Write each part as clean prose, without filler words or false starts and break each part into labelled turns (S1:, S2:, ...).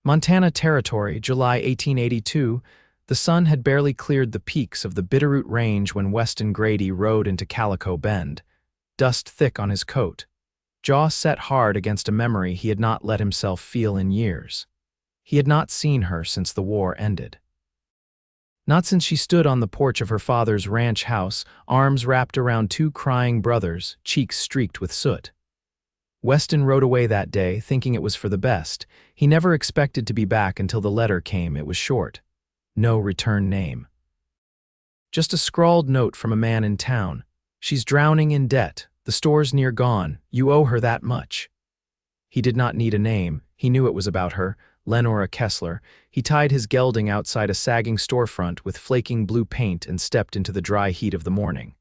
S1: Montana Territory, July 1882. The sun had barely cleared the peaks of the Bitterroot Range when Weston Grady rode into Calico Bend, dust thick on his coat, jaw set hard against a memory he had not let himself feel in years. He had not seen her since the war ended. Not since she stood on the porch of her father's ranch house, arms wrapped around two crying brothers, cheeks streaked with soot. Weston rode away that day, thinking it was for the best. He never expected to be back until the letter came. It was short. No return name. Just a scrawled note from a man in town. She's drowning in debt. The store's near gone. You owe her that much. He did not need a name. He knew it was about her, Lenora Kessler. He tied his gelding outside a sagging storefront with flaking blue paint and stepped into the dry heat of the morning.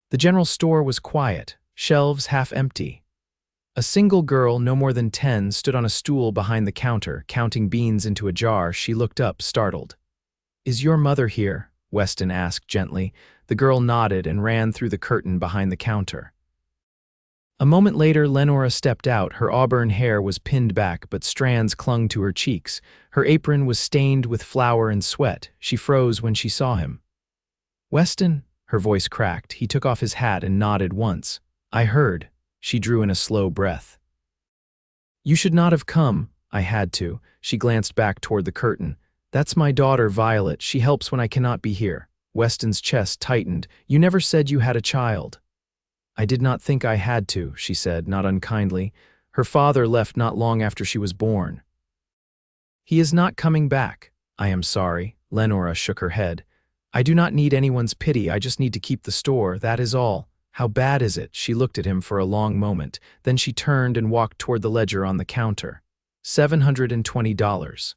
S1: The general store was quiet, shelves half empty. A single girl, no more than 10, stood on a stool behind the counter, counting beans into a jar. She looked up, startled. "Is your mother here?" Weston asked gently. The girl nodded and ran through the curtain behind the counter. A moment later, Lenora stepped out. Her auburn hair was pinned back, but strands clung to her cheeks. Her apron was stained with flour and sweat. She froze when she saw him. "Weston?" Her voice cracked. He took off his hat and nodded once. "I heard." She drew in a slow breath. "You should not have come." "I had to." She glanced back toward the curtain. "That's my daughter, Violet. She helps when I cannot be here." Weston's chest tightened. "You never said you had a child." "I did not think I had to," she said, not unkindly. "Her father left not long after she was born." "He is not coming back." "I am sorry." Lenora shook her head. "I do not need anyone's pity. I just need to keep the store, that is all." "How bad is it?" She looked at him for a long moment. Then she turned and walked toward the ledger on the counter. $720.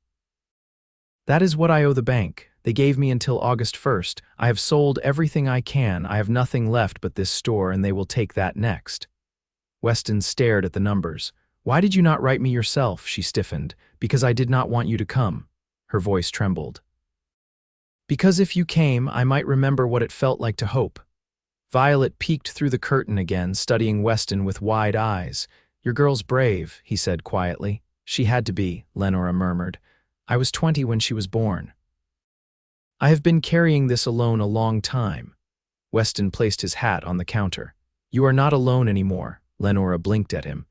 S1: "That is what I owe the bank. They gave me until August 1st. I have sold everything I can. I have nothing left but this store, and they will take that next." Weston stared at the numbers. "Why did you not write me yourself?" She stiffened. "Because I did not want you to come." Her voice trembled. "Because if you came, I might remember what it felt like to hope." Violet peeked through the curtain again, studying Weston with wide eyes. "Your girl's brave," he said quietly. "She had to be," Lenora murmured. "I was 20 when she was born. I have been carrying this alone a long time." Weston placed his hat on the counter. "You are not alone anymore." Lenora blinked at him.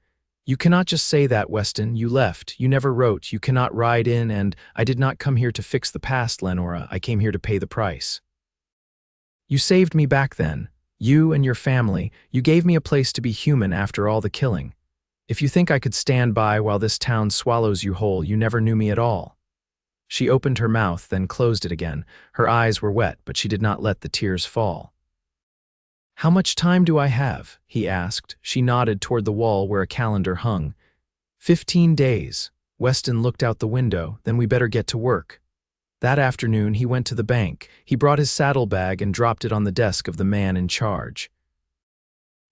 S1: "You cannot just say that, Weston. You left. You never wrote. You cannot ride in, and I did not come here to fix the past, Lenora. I came here to pay the price. You saved me back then. You and your family. You gave me a place to be human after all the killing. If you think I could stand by while this town swallows you whole, you never knew me at all." She opened her mouth, then closed it again. Her eyes were wet, but she did not let the tears fall. "How much time do I have?" he asked. She nodded toward the wall where a calendar hung. 15 days. Weston looked out the window. "Then we better get to work." That afternoon, he went to the bank. He brought his saddlebag and dropped it on the desk of the man in charge.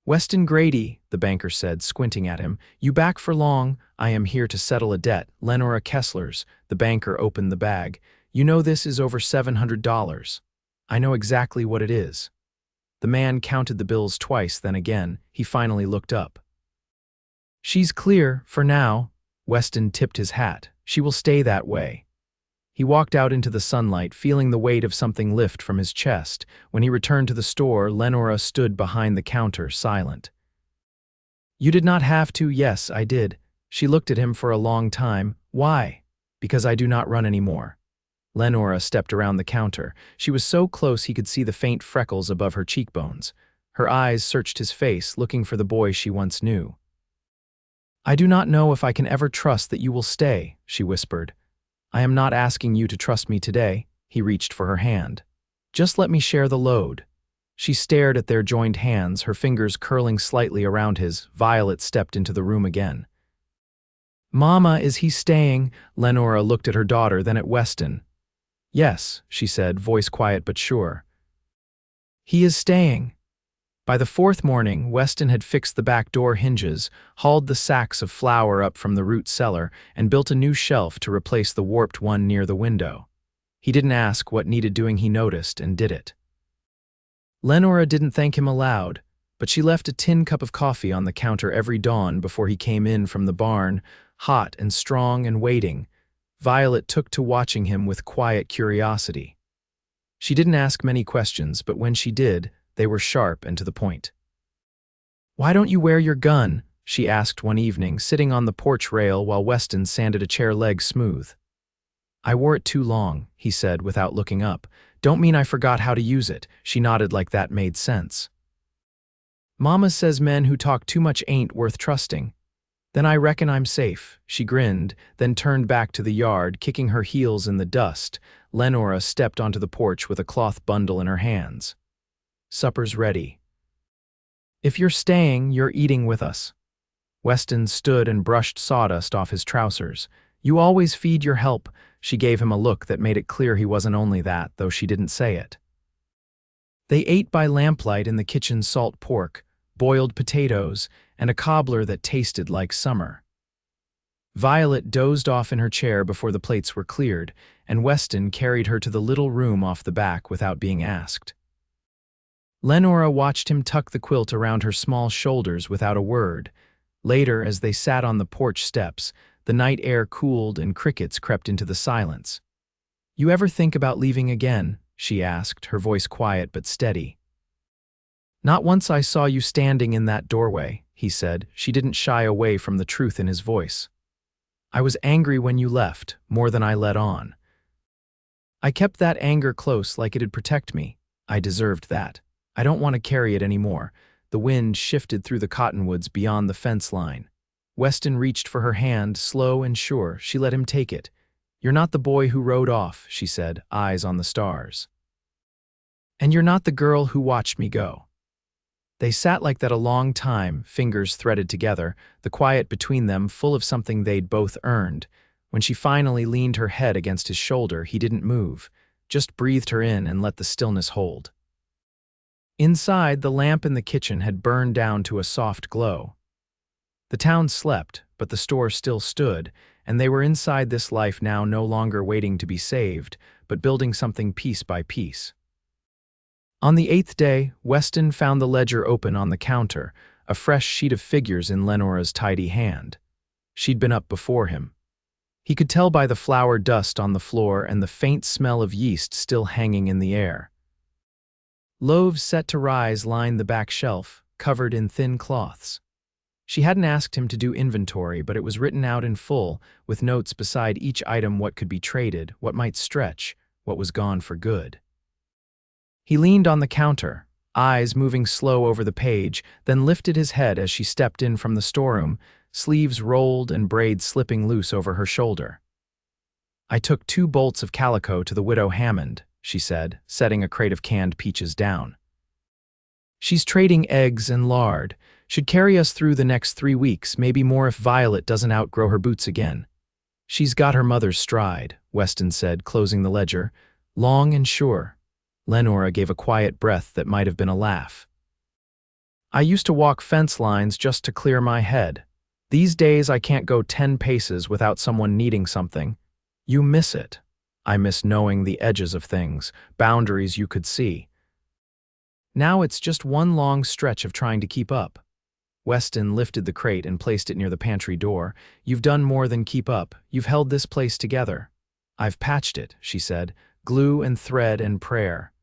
S1: "Weston Grady," the banker said, squinting at him. "You back for long?" "I am here to settle a debt. Lenora Kessler's." The banker opened the bag. "You know this is over $700. "I know exactly what it is." The man counted the bills twice, then again. He finally looked up. "She's clear, for now." Weston tipped his hat. "She will stay that way." He walked out into the sunlight, feeling the weight of something lift from his chest. When he returned to the store, Lenora stood behind the counter, silent. "You did not have to." "Yes, I did." She looked at him for a long time. "Why?" "Because I do not run anymore." Lenora stepped around the counter. She was so close he could see the faint freckles above her cheekbones. Her eyes searched his face, looking for the boy she once knew. "I do not know if I can ever trust that you will stay," she whispered. "I am not asking you to trust me today." He reached for her hand. "Just let me share the load." She stared at their joined hands, her fingers curling slightly around his. Violet stepped into the room again. "Mama, is he staying?" Lenora looked at her daughter, then at Weston. "Yes," she said, voice quiet but sure. "He is staying." By the fourth morning, Weston had fixed the back door hinges, hauled the sacks of flour up from the root cellar, and built a new shelf to replace the warped one near the window. He didn't ask what needed doing, he noticed and did it. Lenora didn't thank him aloud, but she left a tin cup of coffee on the counter every dawn before he came in from the barn, hot and strong and waiting, Violet took to watching him with quiet curiosity. She didn't ask many questions, but when she did, they were sharp and to the point. "Why don't you wear your gun?" she asked one evening, sitting on the porch rail while Weston sanded a chair leg smooth. "I wore it too long," he said without looking up. "Don't mean I forgot how to use it." She nodded like that made sense. "Mama says men who talk too much ain't worth trusting." "Then I reckon I'm safe." She grinned, then turned back to the yard, kicking her heels in the dust. Lenora stepped onto the porch with a cloth bundle in her hands. "Supper's ready." "If you're staying, you're eating with us." Weston stood and brushed sawdust off his trousers. "You always feed your help." She gave him a look that made it clear he wasn't only that, though she didn't say it. They ate by lamplight in the kitchen's salt pork, boiled potatoes, and a cobbler that tasted like summer. Violet dozed off in her chair before the plates were cleared, and Weston carried her to the little room off the back without being asked. Lenora watched him tuck the quilt around her small shoulders without a word. Later, as they sat on the porch steps, the night air cooled and crickets crept into the silence. "You ever think about leaving again?" she asked, her voice quiet but steady. "Not once I saw you standing in that doorway," he said. She didn't shy away from the truth in his voice. "I was angry when you left, more than I let on. I kept that anger close like it'd protect me. I deserved that. I don't want to carry it anymore." The wind shifted through the cottonwoods beyond the fence line. Weston reached for her hand, slow and sure. She let him take it. "You're not the boy who rode off," she said, eyes on the stars. "And you're not the girl who watched me go." They sat like that a long time, fingers threaded together, the quiet between them full of something they'd both earned. When she finally leaned her head against his shoulder, he didn't move, just breathed her in and let the stillness hold. Inside, the lamp in the kitchen had burned down to a soft glow. The town slept, but the store still stood, and they were inside this life now, no longer waiting to be saved, but building something piece by piece. On the 8th day, Weston found the ledger open on the counter, a fresh sheet of figures in Lenora's tidy hand. She'd been up before him. He could tell by the flour dust on the floor and the faint smell of yeast still hanging in the air. Loaves set to rise lined the back shelf, covered in thin cloths. She hadn't asked him to do inventory, but it was written out in full, with notes beside each item: what could be traded, what might stretch, what was gone for good. He leaned on the counter, eyes moving slow over the page, then lifted his head as she stepped in from the storeroom, sleeves rolled and braids slipping loose over her shoulder. "I took 2 bolts of calico to the widow Hammond," she said, setting a crate of canned peaches down. "She's trading eggs and lard. Should carry us through the next 3 weeks, maybe more if Violet doesn't outgrow her boots again." "She's got her mother's stride," Weston said, closing the ledger. "Long and sure." Lenora gave a quiet breath that might have been a laugh. "I used to walk fence lines just to clear my head. These days I can't go 10 paces without someone needing something. You miss it. I miss knowing the edges of things, boundaries you could see. Now it's just one long stretch of trying to keep up." Weston lifted the crate and placed it near the pantry door. "You've done more than keep up. You've held this place together." "I've patched it," she said, "glue and thread and prayer.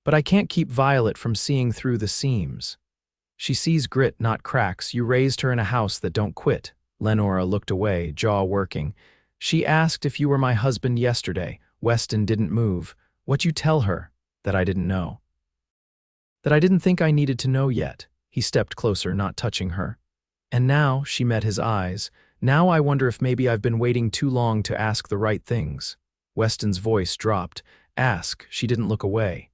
S1: But I can't keep Violet from seeing through the seams. She sees grit, not cracks. You raised her in a house that don't quit." Lenora looked away, jaw working. "She asked if you were my husband yesterday." Weston didn't move. "What'd you tell her?" "That I didn't know. That I didn't think I needed to know yet." He stepped closer, not touching her. "And now," she met his eyes, "now I wonder if maybe I've been waiting too long to ask the right things." Weston's voice dropped. "Ask." She didn't look away.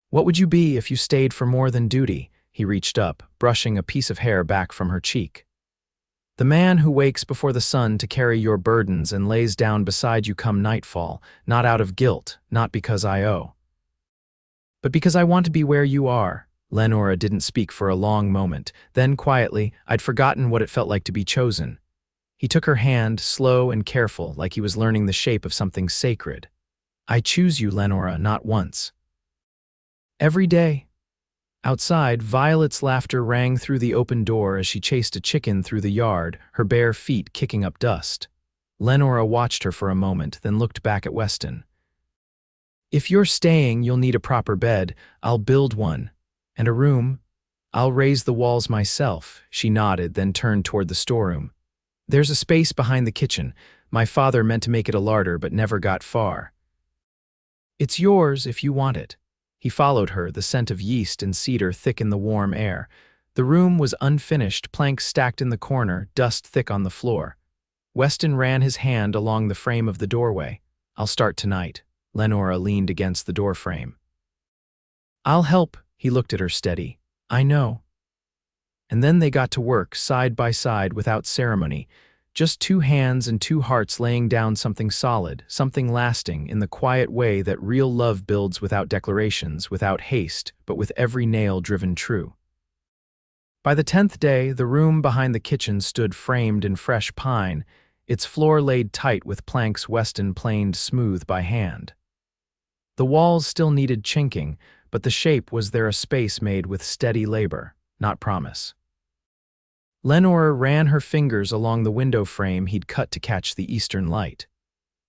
S1: "What would you be if you stayed for more than duty?" He reached up, brushing a piece of hair back from her cheek. "The man who wakes before the sun to carry your burdens and lays down beside you come nightfall, not out of guilt, not because I owe, but because I want to be where you are." Lenora didn't speak for a long moment. Then, quietly, "I'd forgotten what it felt like to be chosen." He took her hand, slow and careful, like he was learning the shape of something sacred. "I choose you, Lenora, not once. Every day." Outside, Violet's laughter rang through the open door as she chased a chicken through the yard, her bare feet kicking up dust. Lenora watched her for a moment, then looked back at Weston. "If you're staying, you'll need a proper bed. I'll build one. And a room. I'll raise the walls myself." She nodded, then turned toward the storeroom. "There's a space behind the kitchen. My father meant to make it a larder, but never got far. It's yours if you want it." He followed her, the scent of yeast and cedar thick in the warm air. The room was unfinished, planks stacked in the corner, dust thick on the floor. Weston ran his hand along the frame of the doorway. "I'll start tonight." Lenora leaned against the doorframe. "I'll help." He looked at her steady. "I know." And then they got to work, side by side, without ceremony. Just two hands and two hearts laying down something solid, something lasting, in the quiet way that real love builds, without declarations, without haste, but with every nail driven true. By the 10th day, the room behind the kitchen stood framed in fresh pine, its floor laid tight with planks Weston planed smooth by hand. The walls still needed chinking, but the shape was there, a space made with steady labor, not promise. Lenora ran her fingers along the window frame he'd cut to catch the eastern light.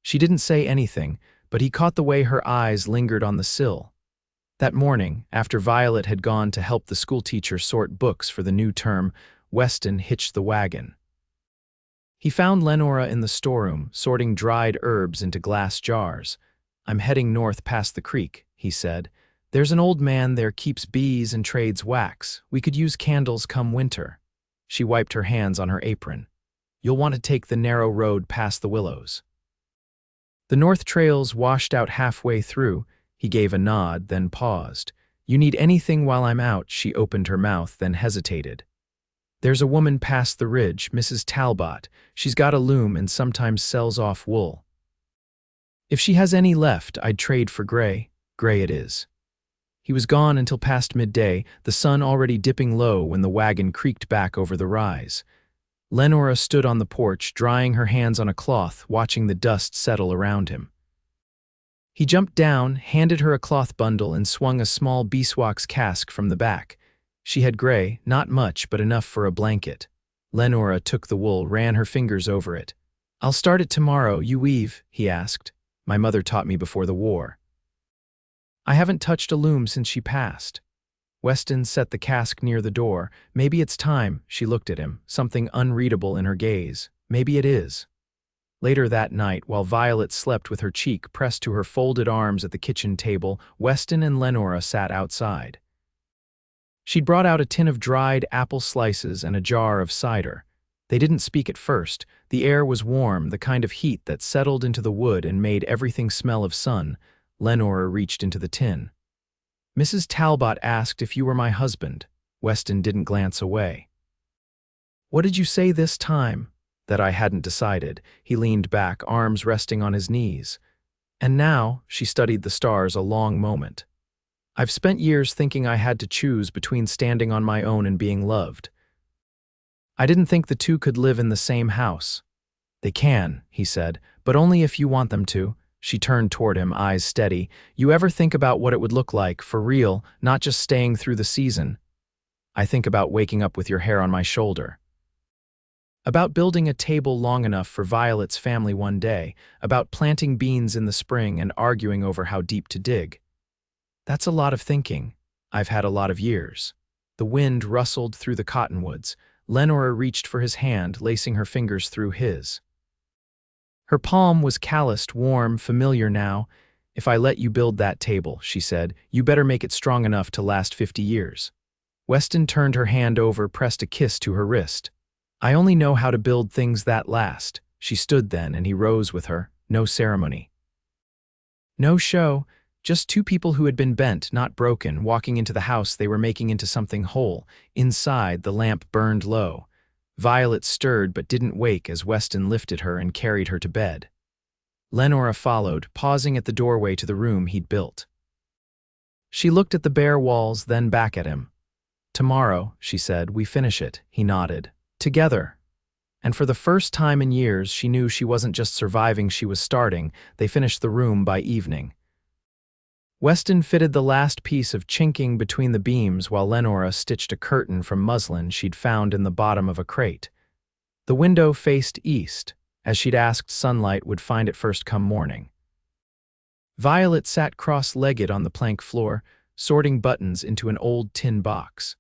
S1: She didn't say anything, but he caught the way her eyes lingered on the sill. That morning, after Violet had gone to help the schoolteacher sort books for the new term, Weston hitched the wagon. He found Lenora in the storeroom, sorting dried herbs into glass jars. "I'm heading north past the creek," he said. "There's an old man there keeps bees and trades wax. We could use candles come winter." She wiped her hands on her apron. "You'll want to take the narrow road past the willows." The north trails washed out halfway through. He gave a nod, then paused. "You need anything while I'm out?" She opened her mouth, then hesitated. "There's a woman past the ridge, Mrs. Talbot. She's got a loom and sometimes sells off wool. If she has any left, I'd trade for gray. Gray it is." He was gone until past midday, the sun already dipping low when the wagon creaked back over the rise. Lenora stood on the porch, drying her hands on a cloth, watching the dust settle around him. He jumped down, handed her a cloth bundle, and swung a small beeswax cask from the back. She had gray, not much, but enough for a blanket. Lenora took the wool, ran her fingers over it. "I'll start it tomorrow. You weave?" he asked. "My mother taught me before the war." "I haven't touched a loom since she passed." Weston set the cask near the door. "Maybe it's time." She looked at him, something unreadable in her gaze. "Maybe it is." Later that night, while Violet slept with her cheek pressed to her folded arms at the kitchen table, Weston and Lenora sat outside. She'd brought out a tin of dried apple slices and a jar of cider. They didn't speak at first. The air was warm, the kind of heat that settled into the wood and made everything smell of sun. Lenora reached into the tin. "Mrs. Talbot asked if you were my husband." Weston didn't glance away. "What did you say this time?" "That I hadn't decided." He leaned back, arms resting on his knees. "And now," she studied the stars a long moment. "I've spent years thinking I had to choose between standing on my own and being loved. I didn't think the two could live in the same house." "They can," he said, "but only if you want them to." She turned toward him, eyes steady. "You ever think about what it would look like, for real, not just staying through the season?" "I think about waking up with your hair on my shoulder." About building a table long enough for Violet's family one day, about planting beans in the spring and arguing over how deep to dig. "That's a lot of thinking. I've had a lot of years." The wind rustled through the cottonwoods. Lenora reached for his hand, lacing her fingers through his. Her palm was calloused, warm, familiar now. "If I let you build that table," she said, "you better make it strong enough to last 50 years. Weston turned her hand over, pressed a kiss to her wrist. "I only know how to build things that last." She stood then, and he rose with her, no ceremony. No show, just two people who had been bent, not broken, walking into the house they were making into something whole. Inside, the lamp burned low. Violet stirred but didn't wake as Weston lifted her and carried her to bed. Lenora followed, pausing at the doorway to the room he'd built. She looked at the bare walls, then back at him. "Tomorrow," she said, "we finish it." He nodded. "Together." And for the first time in years, she knew she wasn't just surviving, she was starting. They finished the room by evening. Weston fitted the last piece of chinking between the beams while Lenora stitched a curtain from muslin she'd found in the bottom of a crate. The window faced east, as she'd asked sunlight would find it first come morning. Violet sat cross-legged on the plank floor, sorting buttons into an old tin box.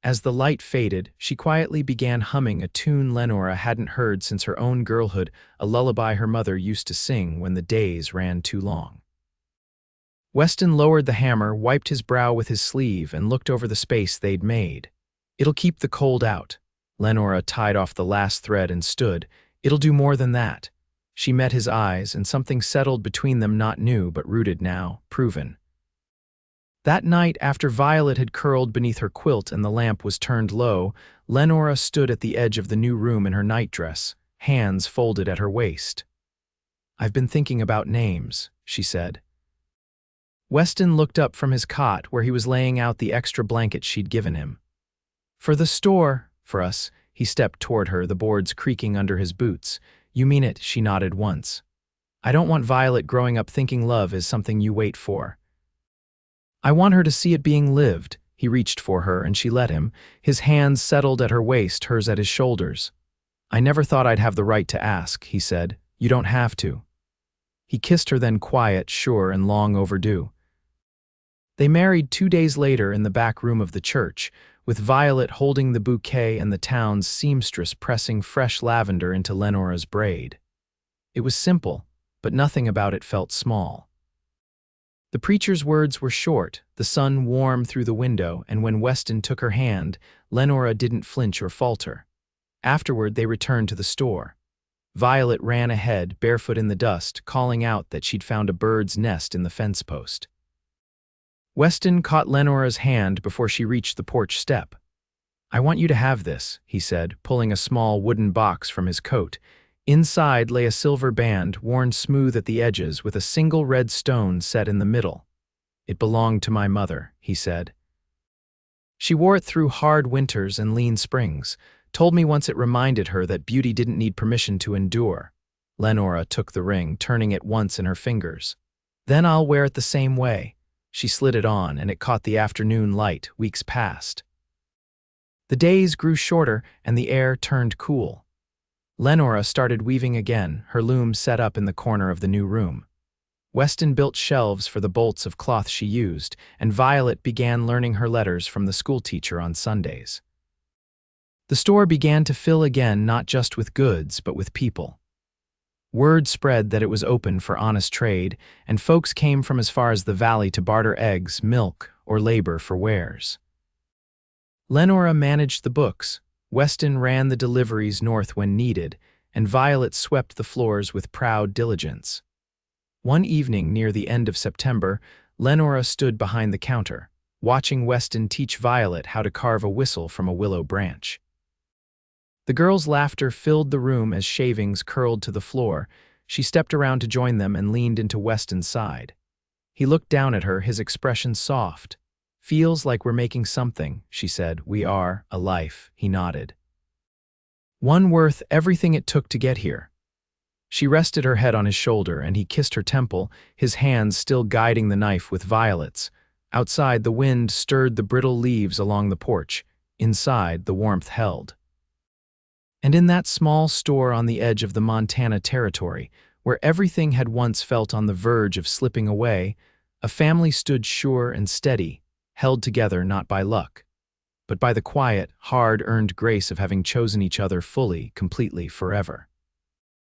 S1: As the light faded, she quietly began humming a tune Lenora hadn't heard since her own girlhood, a lullaby her mother used to sing when the days ran too long. Weston lowered the hammer, wiped his brow with his sleeve, and looked over the space they'd made. "It'll keep the cold out." Lenora tied off the last thread and stood. "It'll do more than that." She met his eyes, and something settled between them, not new but rooted now, proven. That night, after Violet had curled beneath her quilt and the lamp was turned low, Lenora stood at the edge of the new room in her nightdress, hands folded at her waist. "I've been thinking about names," she said. Weston looked up from his cot where he was laying out the extra blanket she'd given him. "For the store, for us," he stepped toward her, the boards creaking under his boots. "You mean it," she nodded once. "I don't want Violet growing up thinking love is something you wait for. I want her to see it being lived." He reached for her and she let him, his hands settled at her waist, hers at his shoulders. "I never thought I'd have the right to ask," he said. "You don't have to." He kissed her then, quiet, sure, and long overdue. They married 2 days later in the back room of the church, with Violet holding the bouquet and the town's seamstress pressing fresh lavender into Lenora's braid. It was simple, but nothing about it felt small. The preacher's words were short, the sun warm through the window, and when Weston took her hand, Lenora didn't flinch or falter. Afterward, they returned to the store. Violet ran ahead, barefoot in the dust, calling out that she'd found a bird's nest in the fence post. Weston caught Lenora's hand before she reached the porch step. "I want you to have this," he said, pulling a small wooden box from his coat. Inside lay a silver band, worn smooth at the edges, with a single red stone set in the middle. "It belonged to my mother," he said. "She wore it through hard winters and lean springs. Told me once it reminded her that beauty didn't need permission to endure." Lenora took the ring, turning it once in her fingers. "Then I'll wear it the same way." She slid it on, and it caught the afternoon light. Weeks passed. The days grew shorter, and the air turned cool. Lenora started weaving again, her loom set up in the corner of the new room. Weston built shelves for the bolts of cloth she used, and Violet began learning her letters from the schoolteacher on Sundays. The store began to fill again, not just with goods, but with people. Word spread that it was open for honest trade, and folks came from as far as the valley to barter eggs, milk, or labor for wares. Lenora managed the books, Weston ran the deliveries north when needed, and Violet swept the floors with proud diligence. One evening near the end of September, Lenora stood behind the counter, watching Weston teach Violet how to carve a whistle from a willow branch. The girl's laughter filled the room as shavings curled to the floor. She stepped around to join them and leaned into Weston's side. He looked down at her, his expression soft. "Feels like we're making something," she said. "We are, a life," he nodded. "One worth everything it took to get here." She rested her head on his shoulder, and he kissed her temple, his hands still guiding the knife with Violet's. Outside, the wind stirred the brittle leaves along the porch. Inside, the warmth held. And in that small store on the edge of the Montana Territory, where everything had once felt on the verge of slipping away, a family stood sure and steady, held together not by luck, but by the quiet, hard-earned grace of having chosen each other fully, completely, forever.